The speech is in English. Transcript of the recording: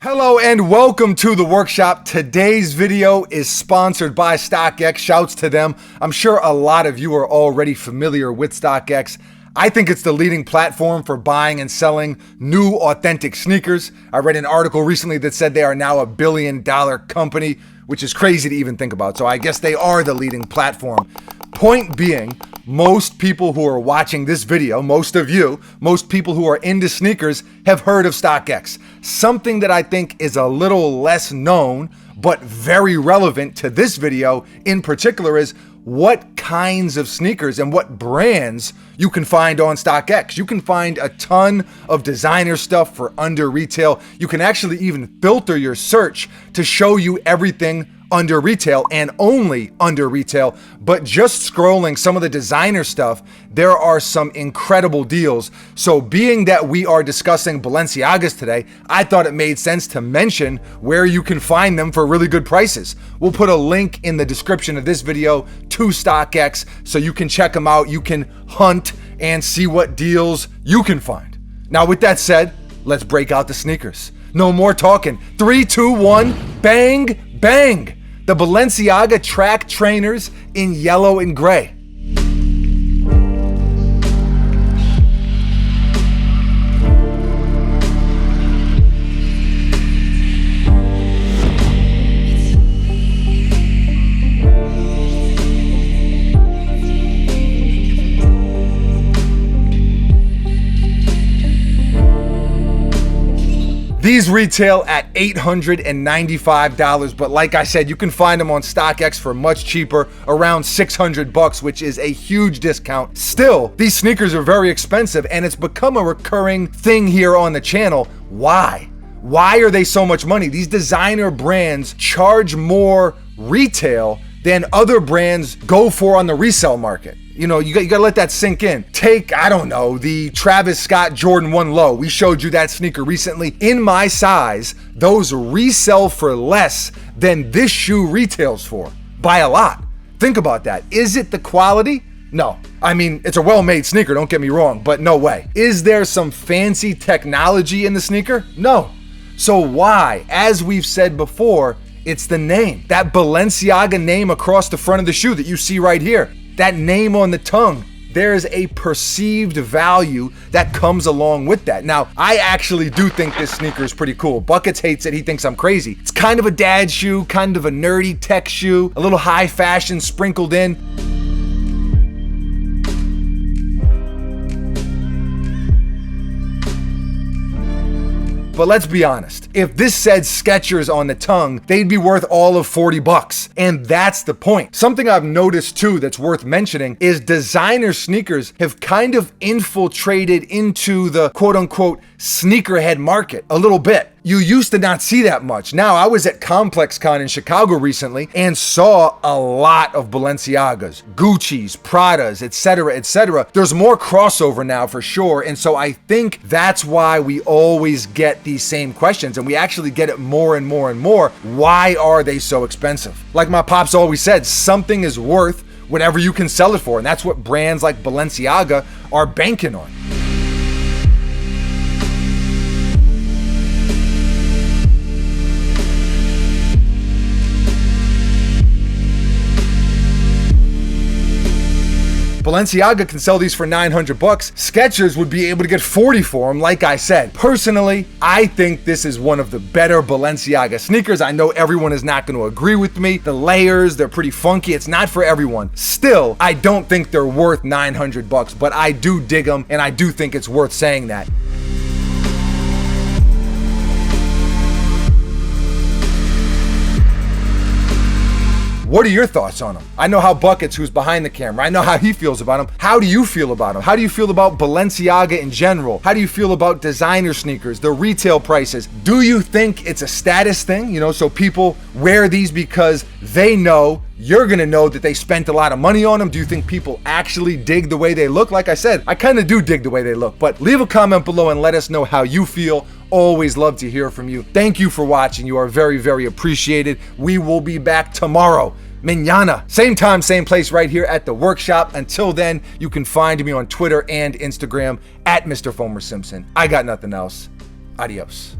Hello and welcome to the workshop. Today's video is sponsored by StockX. Shouts to them. I'm sure a lot of you are already familiar with StockX. I think it's the leading platform for buying and selling new authentic sneakers. I read an article recently that said they are now a $1 billion company, which is crazy to even think about. So I guess they are the leading platform. Point being, most people who are watching this video, most of you, most people who are into sneakers have heard of StockX. Something that I think is a little less known, but very relevant to this video in particular is what kinds of sneakers and what brands you can find on StockX. You can find a ton of designer stuff for under retail. You can actually even filter your search to show you everything under retail and only under retail. But just scrolling some of the designer stuff, there are some incredible deals. So being that we are discussing Balenciagas today, I thought it made sense to mention where you can find them for really good prices. We'll put a link in the description of this video to StockX so you can check them out. You can hunt and see what deals you can find. Now, with that said, let's break out the sneakers. No more talking. 3, 2, 1, bang, bang. The Balenciaga track trainers in yellow and gray. These retail at $895, but like I said, you can find them on StockX for much cheaper, around $600, which is a huge discount. Still, these sneakers are very expensive and it's become a recurring thing here on the channel. Why? Why are they so much money? These designer brands charge more retail than other brands go for on the resale market. You know, you gotta let that sink in. Take, I don't know, the Travis Scott Jordan 1 Low. We showed you that sneaker recently. In my size, those resell for less than this shoe retails for, by a lot. Think about that. Is it the quality? No. I mean, it's a well-made sneaker, don't get me wrong, but no way. Is there some fancy technology in the sneaker? No. So why? As we've said before, it's the name. That Balenciaga name across the front of the shoe that you see right here. That name on the tongue, there's a perceived value that comes along with that. Now, I actually do think this sneaker is pretty cool. Buckets hates it, he thinks I'm crazy. It's kind of a dad shoe, kind of a nerdy tech shoe, a little high fashion sprinkled in. But let's be honest, if this said Skechers on the tongue, they'd be worth all of $40. And that's the point. Something I've noticed too that's worth mentioning is designer sneakers have kind of infiltrated into the quote unquote sneakerhead market a little bit. You used to not see that much. Now, I was at ComplexCon in Chicago recently and saw a lot of Balenciagas, Gucci's, Pradas, etc., etc. There's more crossover now for sure. And so I think that's why we always get these same questions, and we actually get it more and more and more. Why are they so expensive? Like my pops always said, something is worth whatever you can sell it for. And that's what brands like Balenciaga are banking on. Balenciaga can sell these for $900. Skechers would be able to get $40 for them, like I said. Personally, I think this is one of the better Balenciaga sneakers. I know everyone is not going to agree with me. The layers, they're pretty funky. It's not for everyone. Still, I don't think they're worth $900, but I do dig them, and I do think it's worth saying that. What are your thoughts on them? I know how Buckets, who's behind the camera, I know how he feels about them. How do you feel about them? How do you feel about Balenciaga in general? How do you feel about designer sneakers, the retail prices? Do you think it's a status thing? You know, so people wear these because they know you're gonna know that they spent a lot of money on them? Do you think people actually dig the way they look? Like I said, I kind of do dig the way they look, but leave a comment below and let us know how you feel. Always love to hear from you. Thank you for watching. You are very, very appreciated. We will be back tomorrow. Mañana, same time, same place, right here at the workshop. Until then, you can find me on Twitter and Instagram at Mr. Fomer Simpson. I got nothing else. Adios.